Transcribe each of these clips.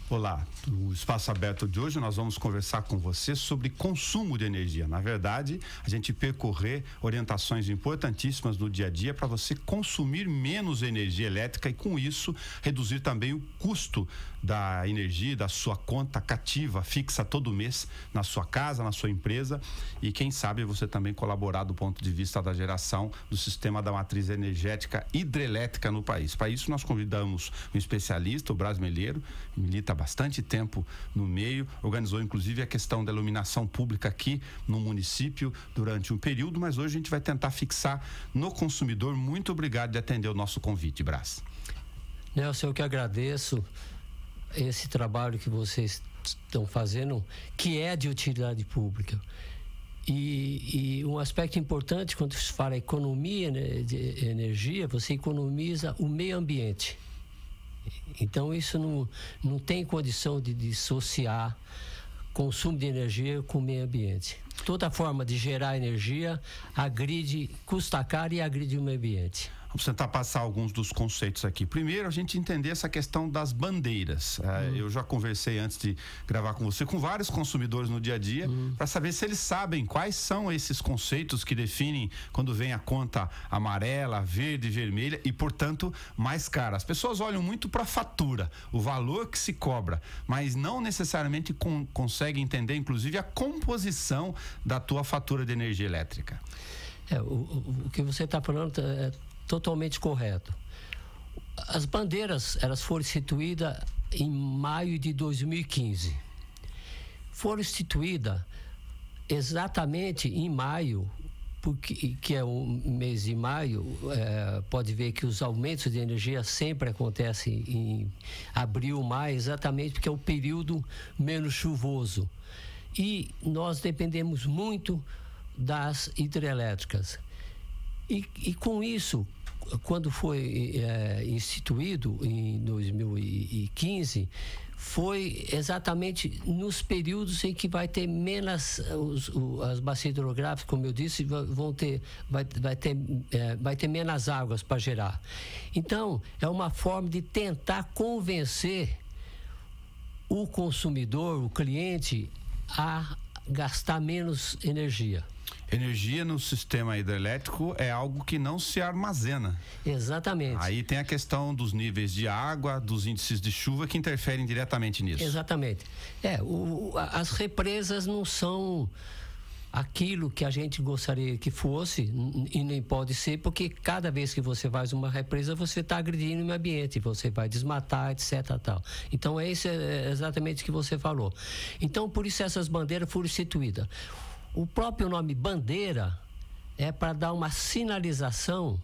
Olá, no Espaço Aberto de hoje nós vamos conversar com você sobre consumo de energia. Na verdade, a gente percorrer orientações importantíssimas no dia a dia para você consumir menos energia elétrica e com isso reduzir também o custo da energia, da sua conta cativa, fixa todo mês na sua casa, na sua empresa e quem sabe você também colaborar do ponto de vista da geração do sistema da matriz energética hidrelétrica no país. Para isso nós convidamos um especialista, o Braz Melheiro, milita bastante tempo no meio, organizou inclusive a questão da iluminação pública aqui no município durante um período, mas hoje a gente vai tentar fixar no consumidor. Muito obrigado de atender o nosso convite, Braz. Nelson, eu que agradeço esse trabalho que vocês estão fazendo, que é de utilidade pública. E um aspecto importante quando se fala economia, né, de energia, você economiza o meio ambiente. Então isso não tem condição de dissociar consumo de energia com o meio ambiente. Toda forma de gerar energia agride, custa caro e agride o meio ambiente. Vamos tentar passar alguns dos conceitos aqui. Primeiro, a gente entender essa questão das bandeiras. Eu já conversei antes de gravar com você com vários consumidores no dia a dia para saber se eles sabem quais são esses conceitos que definem quando vem a conta amarela, verde, vermelha e, portanto, mais cara. As pessoas olham muito para a fatura, o valor que se cobra, mas não necessariamente conseguem entender, inclusive, a composição da tua fatura de energia elétrica. O que você está falando é totalmente correto. As bandeiras, elas foram instituídas em maio de 2015. Foram instituídas exatamente em maio, porque que é o mês de maio, pode ver que os aumentos de energia sempre acontecem em abril, maio, exatamente porque é o período menos chuvoso. E nós dependemos muito das hidrelétricas. E com isso, quando foi instituído em 2015, foi exatamente nos períodos em que vai ter menos, as bacias hidrográficas, como eu disse, vai ter menos águas para gerar. Então, é uma forma de tentar convencer o consumidor, o cliente, a gastar menos energia. Energia no sistema hidrelétrico é algo que não se armazena. Exatamente. Aí tem a questão dos níveis de água, dos índices de chuva que interferem diretamente nisso. Exatamente. As represas não são aquilo que a gente gostaria que fosse e nem pode ser, porque cada vez que você faz uma represa, você está agredindo o meio ambiente, você vai desmatar, etc. Tal. Então, esse é exatamente o que você falou. Então, por isso essas bandeiras foram instituídas. O próprio nome bandeira é para dar uma sinalização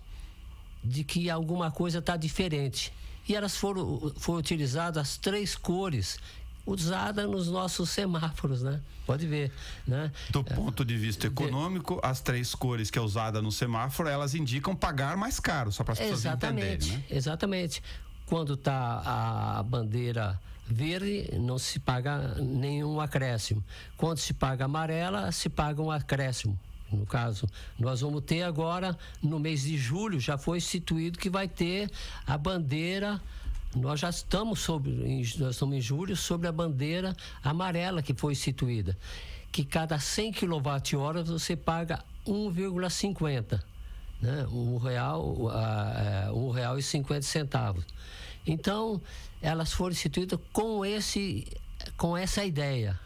de que alguma coisa está diferente. E elas foram utilizadas as 3 cores usadas nos nossos semáforos, né? Pode ver, né? Do ponto de vista econômico, as 3 cores que é usada no semáforo, elas indicam pagar mais caro, só para as pessoas entenderem, né? Exatamente. Quando está a bandeira verde, não se paga nenhum acréscimo. Quando se paga amarela, se paga um acréscimo. No caso, nós vamos ter agora, no mês de julho, já foi instituído que vai ter a bandeira. Nós já estamos em julho sobre a bandeira amarela que foi instituída, que cada 100 kWh você paga 1,50, né? R$1,50. Então, elas foram instituídas com essa ideia.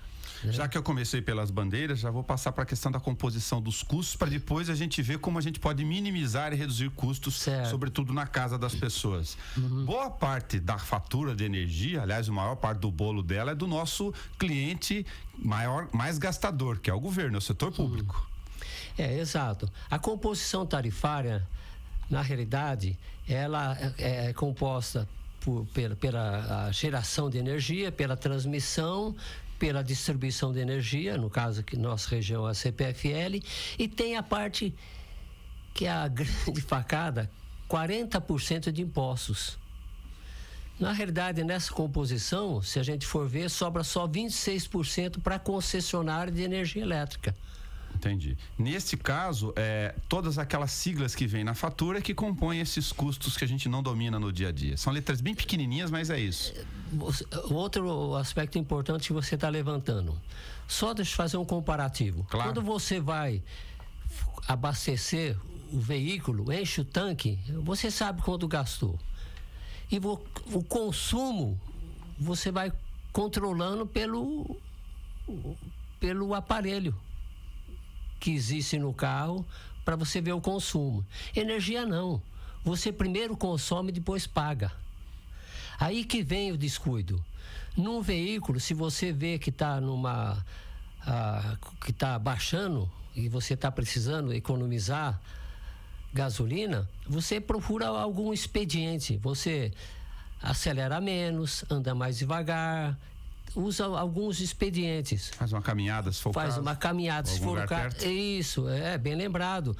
Já que eu comecei pelas bandeiras, já vou passar para a questão da composição dos custos, para depois a gente ver como a gente pode minimizar e reduzir custos, sobretudo na casa das pessoas. Boa parte da fatura de energia, aliás, a maior parte do bolo dela é do nosso cliente mais gastador, que é o governo, é o setor público. Exato. A composição tarifária, na realidade, ela é composta pela geração de energia, pela transmissão, pela distribuição de energia, no caso que nossa região é a CPFL, e tem a parte que é a grande facada, 40% de impostos. Na realidade, nessa composição, se a gente for ver, sobra só 26% para concessionária de energia elétrica. Entendi. Nesse caso, todas aquelas siglas que vêm na fatura que compõem esses custos que a gente não domina no dia a dia. São letras bem pequenininhas, mas é isso. Outro aspecto importante que você está levantando. Só deixa eu fazer um comparativo. Claro. Quando você vai abastecer o veículo, enche o tanque, você sabe quanto gastou. E o consumo você vai controlando pelo aparelho que existe no carro para você ver o consumo. Energia não. Você primeiro consome e depois paga. Aí que vem o descuido. Num veículo, se você vê que está que está baixando e você está precisando economizar gasolina, você procura algum expediente. Você acelera menos, anda mais devagar, usa alguns expedientes. Faz uma caminhada, se for o caso. Faz uma caminhada, se for o caso. Isso, bem lembrado.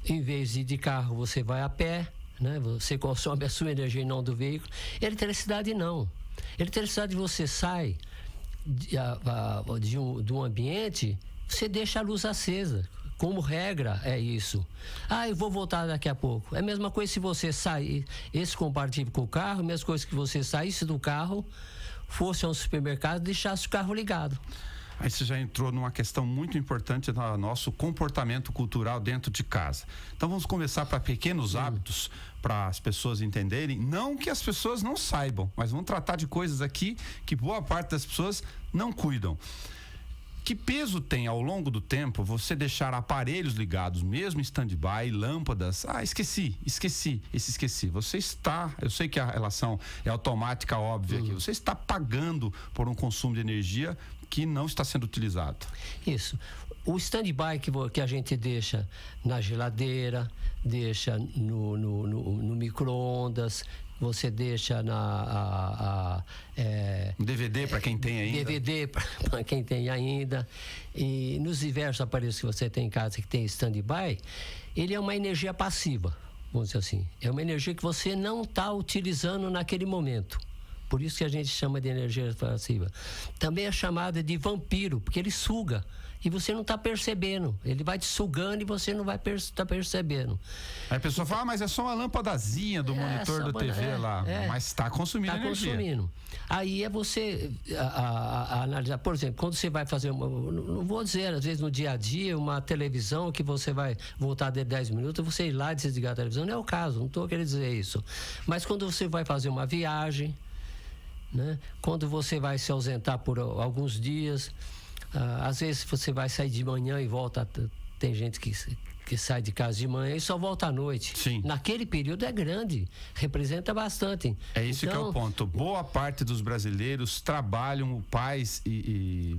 Em vez de ir de carro, você vai a pé, né? Você consome a sua energia e não do veículo. Eletricidade não. Eletricidade, você sai de um ambiente, você deixa a luz acesa. Como regra, é isso. Eu vou voltar daqui a pouco. É a mesma coisa se você sair, esse comparativo com o carro, a mesma coisa que você saísse do carro, fosse a um supermercado e deixasse o carro ligado. Aí você já entrou numa questão muito importante do nosso comportamento cultural dentro de casa. Então vamos começar para pequenos hábitos, para as pessoas entenderem. Não que as pessoas não saibam, mas vamos tratar de coisas aqui que boa parte das pessoas não cuidam. Que peso tem ao longo do tempo você deixar aparelhos ligados, mesmo em stand-by, lâmpadas? Esqueci. Você está, eu sei que a relação é automática, óbvia aqui, você está pagando por um consumo de energia que não está sendo utilizado. Isso. O stand-by que a gente deixa na geladeira, deixa no micro-ondas, você deixa DVD para quem tem ainda. DVD para quem tem ainda. E nos diversos aparelhos que você tem em casa que tem stand-by, ele é uma energia passiva, vamos dizer assim. É uma energia que você não está utilizando naquele momento. Por isso que a gente chama de energia passiva. Também é chamada de vampiro, porque ele suga. E você não está percebendo. Ele vai te sugando e você não vai estar percebendo. Aí a pessoa fala, mas é só uma lâmpadazinha do monitor do TV lá. Mas está consumindo energia. Está consumindo. Aí é você analisar. Por exemplo, quando você vai fazer não vou dizer, às vezes no dia a dia, uma televisão que você vai voltar de 10 minutos, você ir lá e desligar a televisão. Não é o caso, não estou querendo dizer isso. Mas quando você vai fazer uma viagem, né? Quando você vai se ausentar por alguns dias, às vezes você vai sair de manhã e volta. Tem gente que sai de casa de manhã e só volta à noite. Sim. Naquele período é grande, representa bastante. É isso então, que é o ponto. Boa parte dos brasileiros trabalham, pais e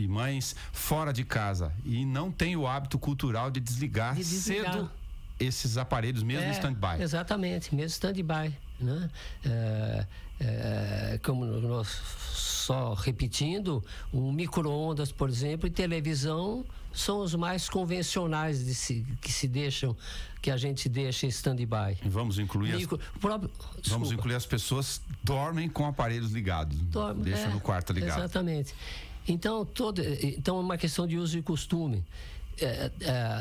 mães, fora de casa e não tem o hábito cultural de desligar cedo esses aparelhos, mesmo stand-by. Exatamente, mesmo stand-by, né? Como nós só repetindo, um micro-ondas, por exemplo, e televisão são os mais convencionais que a gente deixa em stand-by. Vamos incluir vamos incluir as pessoas que dormem com aparelhos ligados. Deixa no quarto ligado. Exatamente. Então é uma questão de uso e costume.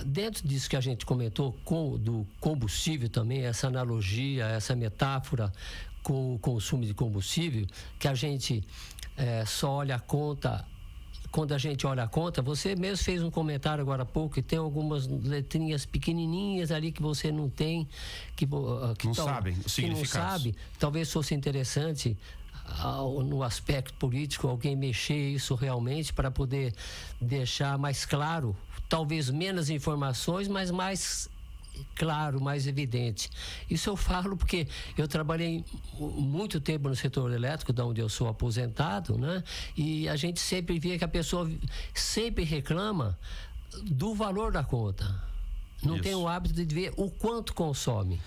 Dentro disso que a gente comentou do combustível também, essa analogia, essa metáfora com o consumo de combustível, que a gente só olha a conta. Quando a gente olha a conta, você mesmo fez um comentário agora há pouco, que tem algumas letrinhas pequenininhas ali que você não tem, que não sabem o significado. Não sabe, talvez fosse interessante no aspecto político alguém mexer isso realmente para poder deixar mais claro, talvez menos informações, mas mais claro, mais evidente. Isso eu falo porque eu trabalhei muito tempo no setor elétrico, de onde eu sou aposentado, né? E a gente sempre via que a pessoa sempre reclama do valor da conta. Não tem o hábito de ver o quanto consome.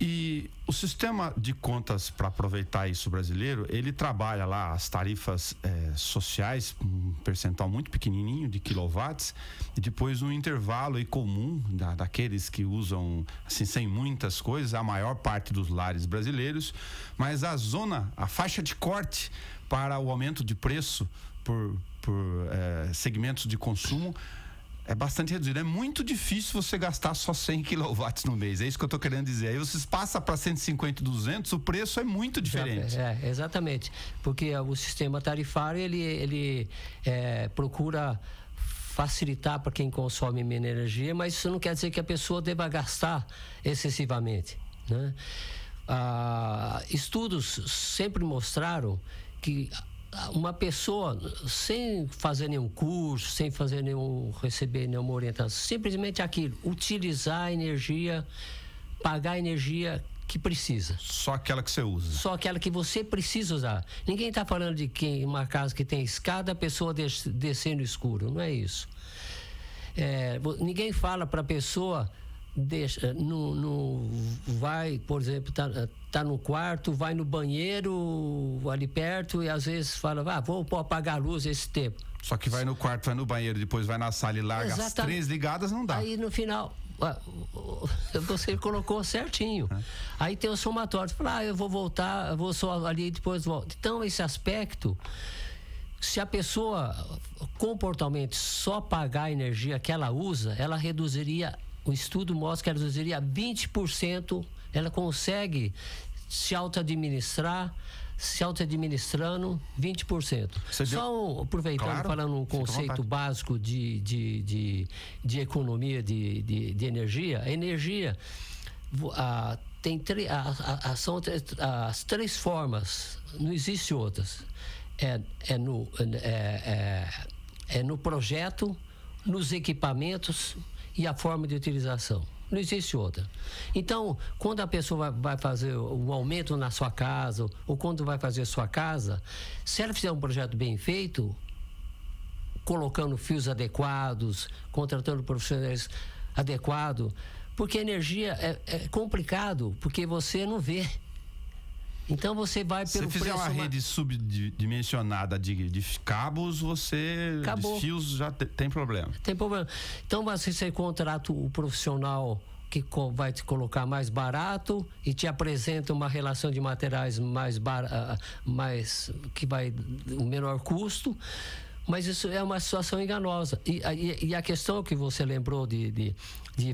E o sistema de contas, para aproveitar isso brasileiro, ele trabalha lá as tarifas sociais, um percentual muito pequenininho de quilowatts, e depois um intervalo aí comum daqueles que usam, assim, sem muitas coisas, a maior parte dos lares brasileiros, mas a faixa de corte para o aumento de preço por segmentos de consumo é bastante reduzido. É muito difícil você gastar só 100 kW no mês. É isso que eu estou querendo dizer. Aí vocês passam para 150, 200, o preço é muito diferente. Exatamente. Porque o sistema tarifário, ele procura facilitar para quem consome menos energia, mas isso não quer dizer que a pessoa deva gastar excessivamente, né? Estudos sempre mostraram que uma pessoa, sem fazer nenhum curso, sem receber nenhuma orientação, simplesmente aquilo, utilizar a energia, pagar a energia que precisa. Só aquela que você usa. Só aquela que você precisa usar. Ninguém está falando de uma casa que tem escada, a pessoa descer no escuro. Não é isso. Ninguém fala para a pessoa, vai, por exemplo, tá no quarto, vai no banheiro ali perto e às vezes fala, vou apagar a luz esse tempo. Só que vai no quarto, vai no banheiro, depois vai na sala e larga as 3 ligadas, não dá. Aí no final... Você colocou certinho. Aí tem o somatório. Fala, eu vou voltar, eu vou só ali e depois volto. Então, esse aspecto, se a pessoa comportalmente só pagar a energia que ela usa, ela reduziria, o estudo mostra que ela reduziria 20%, ela consegue se auto-administrando 20%. Só aproveitando, falando um conceito básico de economia de energia. A energia tem são as 3 formas, não existe outras. No projeto, nos equipamentos e a forma de utilização. Não existe outra. Então, quando a pessoa vai fazer um aumento na sua casa, ou quando vai fazer sua casa, se ela fizer um projeto bem feito, colocando fios adequados, contratando profissionais adequados, porque a energia é complicado, porque você não vê. Então você vai pelo preço... Se fizer uma rede subdimensionada de cabos, acabou. De fios já tem problema. Tem problema. Então você contrata o profissional que vai te colocar mais barato e te apresenta uma relação de materiais que vai o menor custo. Mas isso é uma situação enganosa. E a questão que você lembrou de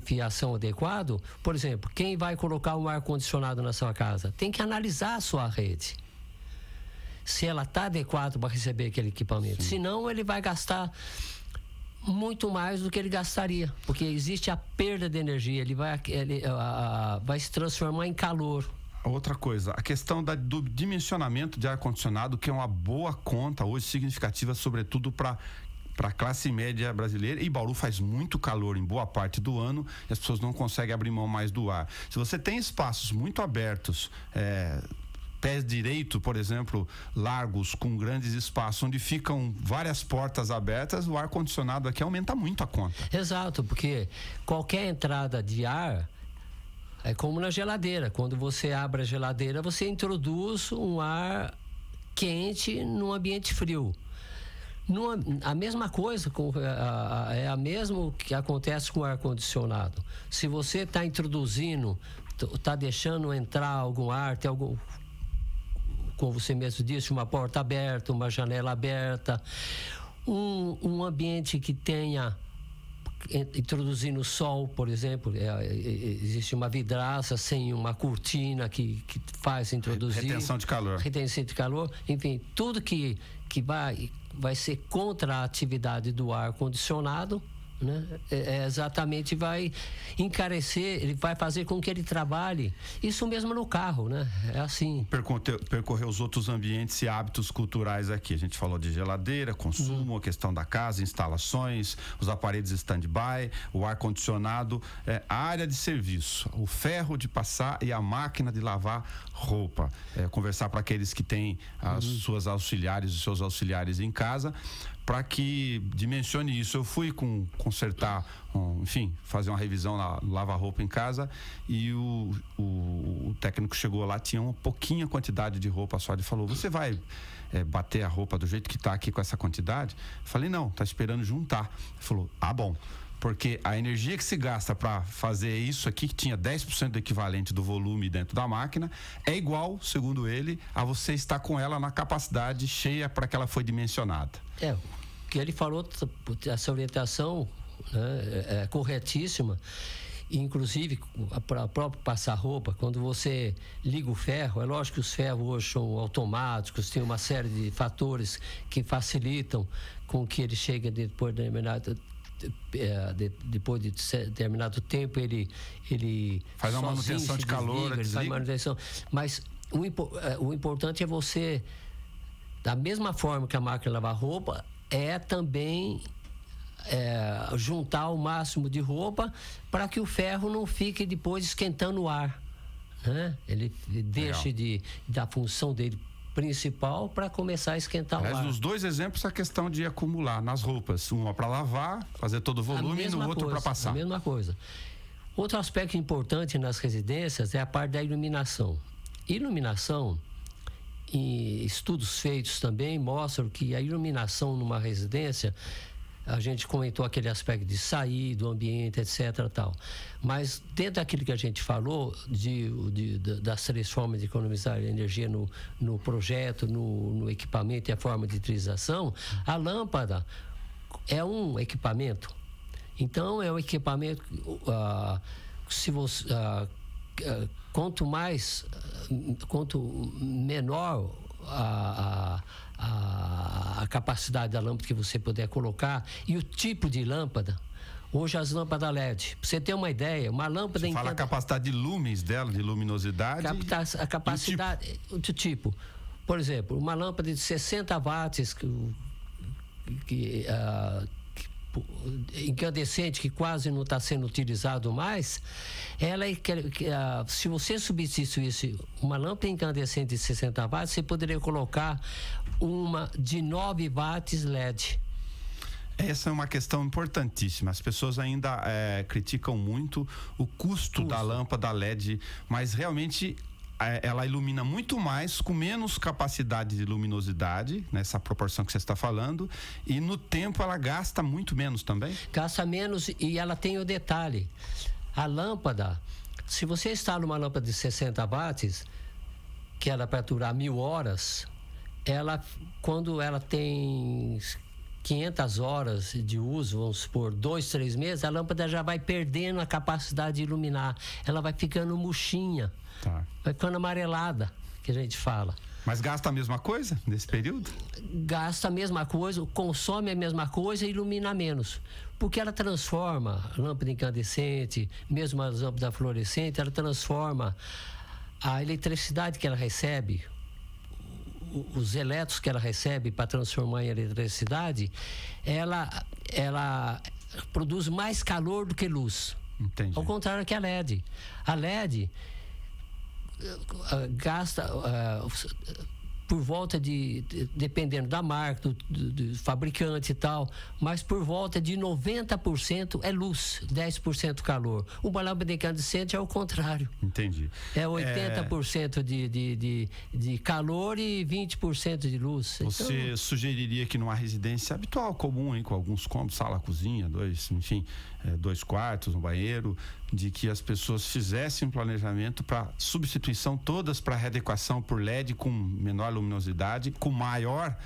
fiação adequado, por exemplo, quem vai colocar um ar-condicionado na sua casa tem que analisar a sua rede. Se ela está adequada para receber aquele equipamento. Sim. Senão, ele vai gastar muito mais do que ele gastaria. Porque existe a perda de energia. Ele vai se transformar em calor. Outra coisa, a questão do dimensionamento de ar-condicionado, que é uma boa conta hoje, significativa, sobretudo para a classe média brasileira. E Bauru faz muito calor em boa parte do ano e as pessoas não conseguem abrir mão mais do ar. Se você tem espaços muito abertos, pés direito, por exemplo, largos, com grandes espaços, onde ficam várias portas abertas, o ar-condicionado aqui aumenta muito a conta. Exato, porque qualquer entrada de ar... É como na geladeira. Quando você abre a geladeira, você introduz um ar quente num ambiente frio. A mesma coisa, é a mesma que acontece com o ar-condicionado. Se você está introduzindo, está deixando entrar algum ar, tem algum, como você mesmo disse, uma porta aberta, uma janela aberta, um ambiente que tenha... Introduzindo sol, por exemplo, existe uma vidraça sem uma cortina que faz introduzir retenção de calor, enfim, tudo que vai ser contra a atividade do ar condicionado, né? Exatamente, vai encarecer, ele vai fazer com que ele trabalhe. Isso mesmo no carro, né? É assim. Percorrer os outros ambientes e hábitos culturais aqui. A gente falou de geladeira, consumo, a questão da casa, instalações, os aparelhos stand-by, o ar-condicionado, a área de serviço, o ferro de passar e a máquina de lavar roupa. Conversar para aqueles que têm as suas auxiliares, os seus auxiliares em casa, para que dimensione isso. Eu fui consertar, enfim, fazer uma revisão na lava-roupa em casa e o técnico chegou lá, tinha uma pouquinha quantidade de roupa só. Ele falou, você vai bater a roupa do jeito que está aqui com essa quantidade? Eu falei, não, tá esperando juntar. Ele falou, bom. Porque a energia que se gasta para fazer isso aqui, que tinha 10% do equivalente do volume dentro da máquina, é igual, segundo ele, a você estar com ela na capacidade cheia para que ela foi dimensionada. O que ele falou, essa orientação, né? É corretíssima. Inclusive, para próprio passar roupa, quando você liga o ferro, é lógico que os ferros hoje são automáticos, tem uma série de fatores que facilitam com que ele chegue depois de determinado tempo, ele faz uma manutenção de calor, ele faz manutenção. Mas o importante é você, da mesma forma que a máquina lavar roupa, é também juntar o máximo de roupa para que o ferro não fique depois esquentando o ar, né? Ele deixe da função dele principal para começar a esquentar o ar. Nos dois exemplos, a questão de acumular nas roupas, uma para lavar, fazer todo o volume, e no outro para passar. A mesma coisa. Outro aspecto importante nas residências é a parte da iluminação. Iluminação, e estudos feitos também mostram que a iluminação numa residência, a gente comentou aquele aspecto de sair do ambiente, etc. tal. Mas dentro daquilo que a gente falou, das 3 formas de economizar energia no projeto, no equipamento e a forma de utilização, a lâmpada é um equipamento. Então, é um equipamento, quanto menor a capacidade da lâmpada que você puder colocar e o tipo de lâmpada. Hoje as lâmpadas LED, pra você ter uma ideia, uma lâmpada... Você fala a capacidade de lumens dela, de luminosidade? A capacidade... O tipo. Por exemplo, uma lâmpada de 60 watts incandescente, que quase não está sendo utilizado mais, se você substituísse uma lâmpada incandescente de 60 watts, você poderia colocar uma de 9 watts LED. Essa é uma questão importantíssima. As pessoas ainda criticam muito o custo da lâmpada LED, mas realmente ela ilumina muito mais, com menos capacidade de luminosidade, nessa proporção que você está falando, e no tempo ela gasta muito menos também? Gasta menos, e ela tem o detalhe. A lâmpada, se você instala uma lâmpada de 60 watts, que ela para durar 1000 horas, quando ela tem 500 horas de uso, vamos supor, 2, 3 meses, a lâmpada já vai perdendo a capacidade de iluminar. Ela vai ficando murchinha. Tá. Vai ficando amarelada, que a gente fala. Mas gasta a mesma coisa nesse período? Gasta a mesma coisa, consome a mesma coisa e ilumina menos. Porque ela transforma a lâmpada incandescente, mesmo as lâmpadas fluorescentes, ela transforma a eletricidade que ela recebe, os elétrons que ela recebe para transformar em eletricidade, ela produz mais calor do que luz. Entendi. Ao contrário que a LED. A LED gasta por volta dependendo da marca, do fabricante e tal, mas por volta de 90% é luz, 10% calor. Uma lâmpada incandescente é o contrário. Entendi. É 80% de calor e 20% de luz. Você sugeriria que numa residência habitual, comum, hein, com alguns cômodos, sala, cozinha, 2 quartos, um banheiro, de que as pessoas fizessem um planejamento para substituição todas para readequação por LED com menor luminosidade, com maior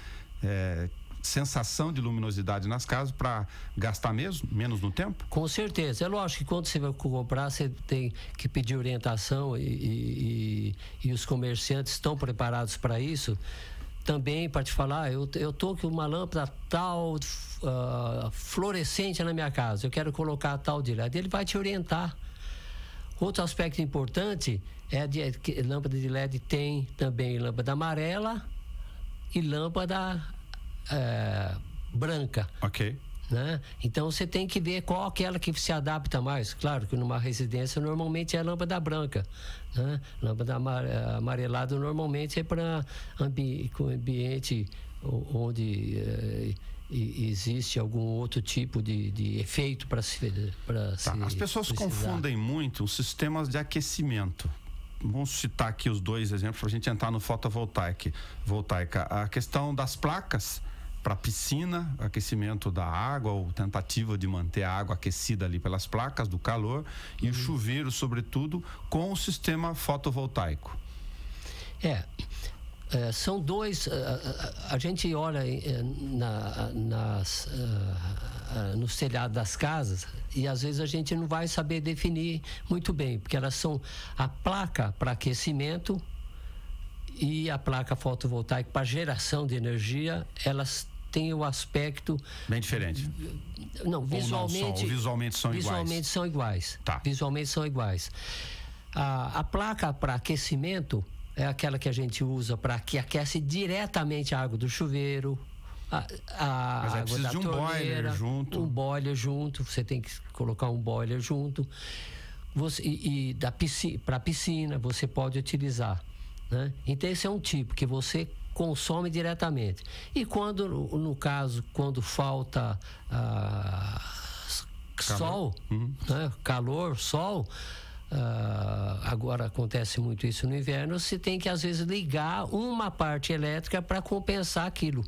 sensação de luminosidade nas casas, para gastar menos no tempo? Com certeza. É lógico que quando você vai comprar, você tem que pedir orientação e os comerciantes estão preparados para isso. Também para te falar, eu tô com uma lâmpada tal fluorescente na minha casa, eu quero colocar tal de LED, ele vai te orientar. Outro aspecto importante é que lâmpada de LED tem também lâmpada amarela e lâmpada branca. Ok. Né? Então você tem que ver qual aquela que se adapta mais. Claro que numa residência normalmente é a lâmpada branca, né? Lâmpada amarelada normalmente é para ambiente onde existe algum outro tipo de efeito para se As pessoas confundem muito os sistemas de aquecimento. Vamos citar aqui os 2 exemplos para a gente entrar no fotovoltaica. A questão das placas para piscina, aquecimento da água ou tentativa de manter a água aquecida ali pelas placas do calor, e o chuveiro, sobretudo, com o sistema fotovoltaico. São dois. A gente olha nos telhados das casas e às vezes a gente não vai saber definir muito bem, porque elas são a placa para aquecimento e a placa fotovoltaica para geração de energia. Elas têm o aspecto bem diferente. Não, visualmente. Visualmente são iguais. Visualmente são iguais. Tá. Visualmente são iguais. A placa para aquecimento é aquela que a gente usa para que aquece diretamente a água do chuveiro, a Mas água da de um torneira, boiler junto. um boiler junto. Você tem que colocar um boiler junto. Para piscina você pode utilizar, né? Então esse é um tipo que você consome diretamente. E quando, no caso, quando falta sol, né? Calor, sol. Agora acontece muito isso no inverno. Você tem que às vezes ligar uma parte elétrica para compensar aquilo,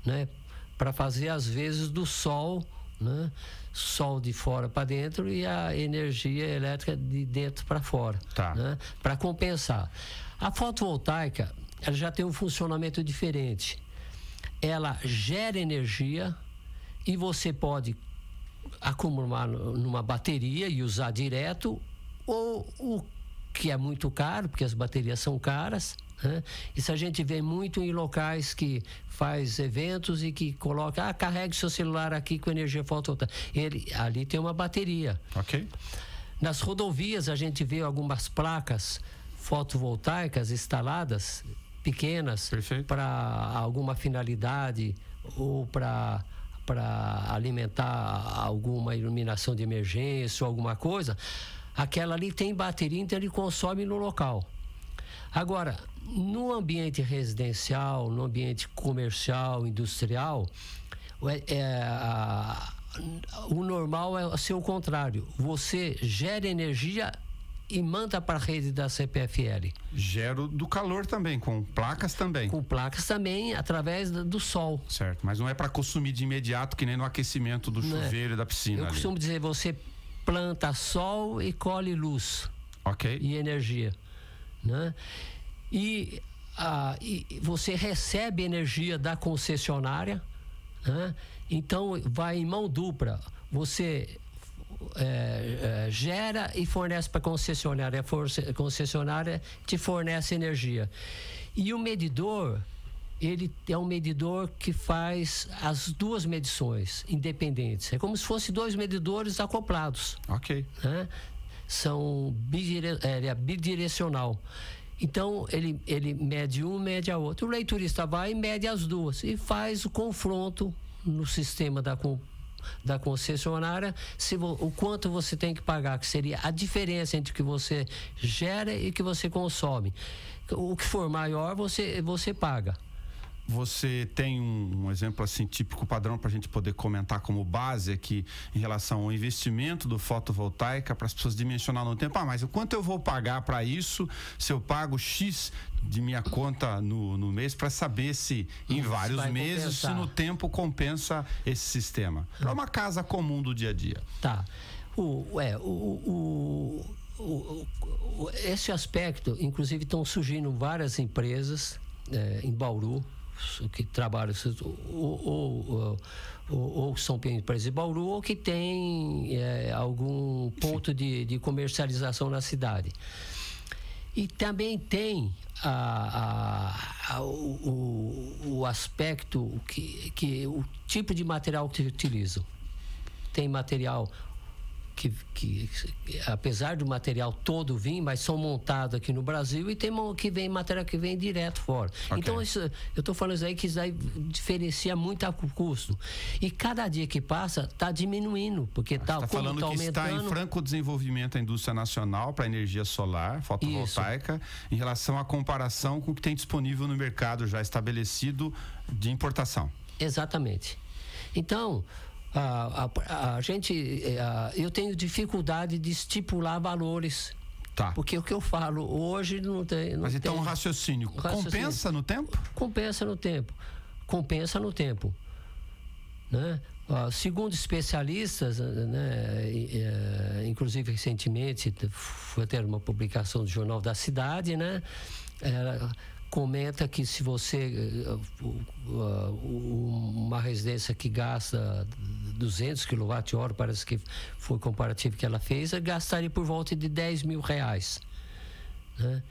né? Para fazer às vezes do sol, né? Sol de fora para dentro e a energia elétrica de dentro para fora, tá, né? Para compensar. A fotovoltaica, ela já tem um funcionamento diferente. Ela gera energia e você pode acumular numa bateria e usar direto, ou o que é muito caro, porque as baterias são caras, né? Isso a gente vê muito em locais que faz eventos e que coloca, carregue seu celular aqui com energia fotovoltaica. Ali tem uma bateria. Ok. Nas rodovias a gente vê algumas placas fotovoltaicas instaladas, pequenas, para alguma finalidade ou para alimentar alguma iluminação de emergência ou alguma coisa. Aquela ali tem bateria, então ele consome no local. Agora, no ambiente residencial, no ambiente comercial, industrial, o normal é ser o contrário. Você gera energia e manda para a rede da CPFL. Gero do calor também, com placas também. Com placas também, através do sol. Certo, mas não é para consumir de imediato, que nem no aquecimento do chuveiro e da piscina. Eu costumo dizer, você planta sol e colhe luz. Ok. E energia, né? E você recebe energia da concessionária, né? Então vai em mão dupla. Você gera e fornece para a concessionária. A concessionária te fornece energia. E o medidor, ele é um medidor que faz as duas medições independentes. É como se fossem dois medidores acoplados. Ok. Né? São bidirecional. Então, ele mede um, mede a outro. O leiturista vai e mede as duas e faz o confronto no sistema da concessionária, o quanto você tem que pagar, que seria a diferença entre o que você gera e o que você consome. O que for maior, você paga. Você tem um exemplo assim típico, padrão, para a gente poder comentar como base aqui em relação ao investimento do fotovoltaica, para as pessoas dimensionar no tempo. Mas o quanto eu vou pagar para isso, se eu pago X de minha conta no mês, para saber se em vários meses, se no tempo compensa esse sistema. Para uma casa comum do dia a dia. Tá. Esse aspecto, inclusive, estão surgindo várias empresas em Bauru, que trabalham ou são empresas de Bauru ou que tem algum ponto de comercialização na cidade. E também tem o aspecto que o tipo de material que utilizam. Tem material que apesar do material todo vir, mas são montados aqui no Brasil, e tem material que vem direto fora. Okay. Então, eu estou falando isso aí, que isso aí diferencia muito o custo. E cada dia que passa, está diminuindo, porque está falando que está em franco desenvolvimento a indústria nacional para energia solar, fotovoltaica, isso, em relação à comparação com o que tem disponível no mercado já estabelecido de importação. Exatamente. Então, eu tenho dificuldade de estipular valores. Tá. Porque o que eu falo hoje não tem. Mas então o raciocínio compensa no tempo? Compensa no tempo. Compensa no tempo. Né? Segundo especialistas, né, inclusive recentemente foi ter uma publicação do Jornal da Cidade, né? comenta que se você uma residência que gasta 200 kWh, parece que foi o comparativo que ela fez, gastaria por volta de R$10 mil, né?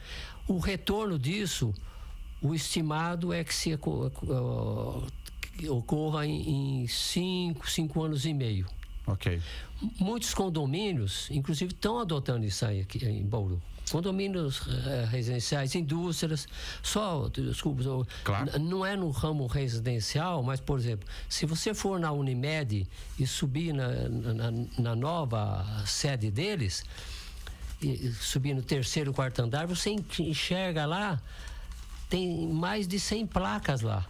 O retorno disso, o estimado é que se ocorra em 5 anos e meio. Ok. Muitos condomínios, inclusive, estão adotando isso aí aqui em Bauru. Condomínios residenciais, indústrias, desculpa, claro. Não é no ramo residencial, mas, por exemplo, se você for na Unimed e subir na nova sede deles, e subir no 3º, 4º andar, você enxerga lá, tem mais de 100 placas lá.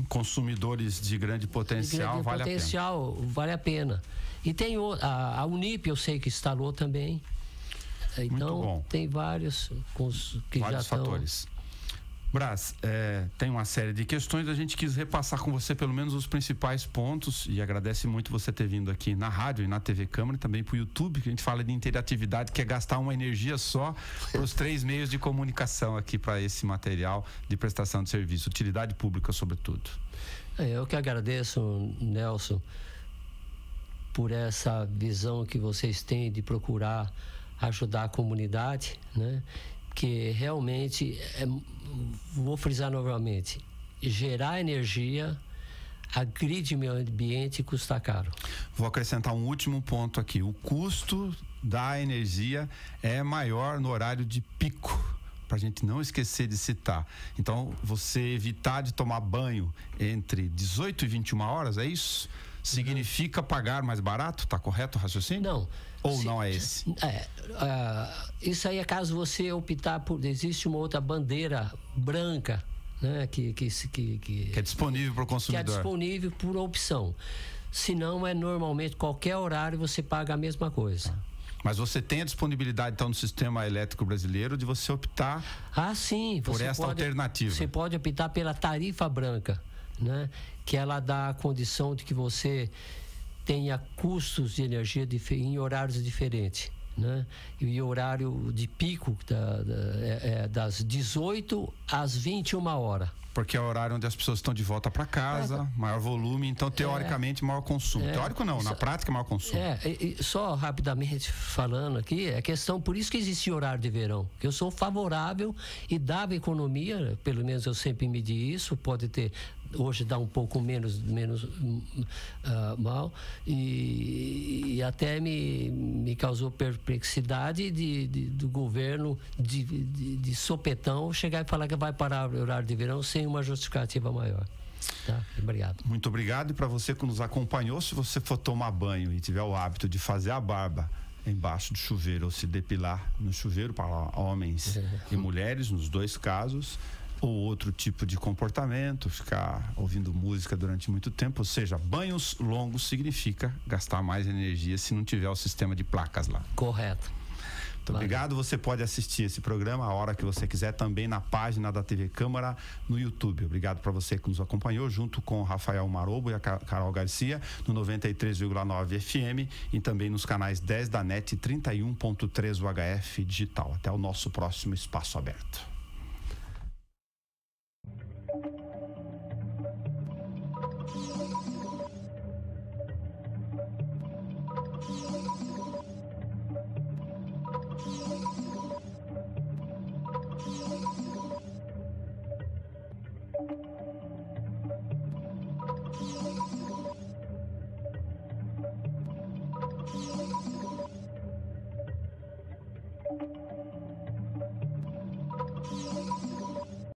Consumidores de grande potencial, vale a pena. E tem a Unip, eu sei que instalou também. Então, tem vários fatores. Brás, tem uma série de questões, a gente quis repassar com você pelo menos os principais pontos e agradece muito você ter vindo aqui na rádio e na TV Câmara e também para o YouTube, que a gente fala de interatividade, que é gastar uma energia só para os 3 meios de comunicação aqui para esse material de prestação de serviço, utilidade pública sobretudo. Eu que agradeço, Nelson, por essa visão que vocês têm de procurar ajudar a comunidade, né? Que realmente, vou frisar novamente, gerar energia, agride meio ambiente e custa caro. Vou acrescentar um último ponto aqui. O custo da energia é maior no horário de pico, para a gente não esquecer de citar. Então, você evitar de tomar banho entre 18 e 21 horas, é isso? Significa pagar mais barato? Tá correto o raciocínio? Não. Ou não é esse? Isso aí é caso você optar por... Existe uma outra bandeira branca, né? Que é disponível para o consumidor. Que é disponível por opção. Se não, normalmente qualquer horário você paga a mesma coisa. Mas você tem a disponibilidade, então, no sistema elétrico brasileiro de você optar sim, por essa alternativa. Você pode optar pela tarifa branca, né? Que ela dá a condição de que você tenha custos de energia em horários diferentes, né? E o horário de pico das 18 às 21 horas. Porque é o horário onde as pessoas estão de volta para casa, maior volume, então teoricamente maior consumo. Teórico não, na prática maior consumo. Só rapidamente falando aqui, é questão, por isso que existe horário de verão, que eu sou favorável e dava economia, pelo menos eu sempre medi isso, pode ter, hoje dá um pouco menos mal, e até me causou perplexidade do governo de sopetão chegar e falar que vai parar o horário de verão sem uma justificativa maior. Tá? Obrigado. Muito obrigado. E para você que nos acompanhou, se você for tomar banho e tiver o hábito de fazer a barba embaixo do chuveiro ou se depilar no chuveiro, para homens e mulheres, nos 2 casos, ou outro tipo de comportamento, ficar ouvindo música durante muito tempo, ou seja, banhos longos significa gastar mais energia se não tiver o sistema de placas lá. Correto. Muito obrigado. Você pode assistir esse programa a hora que você quiser, também na página da TV Câmara no YouTube. Obrigado para você que nos acompanhou, junto com o Rafael Marobo e a Carol Garcia, no 93,9 FM e também nos canais 10 da NET e 31.3 UHF digital. Até o nosso próximo Espaço Aberto.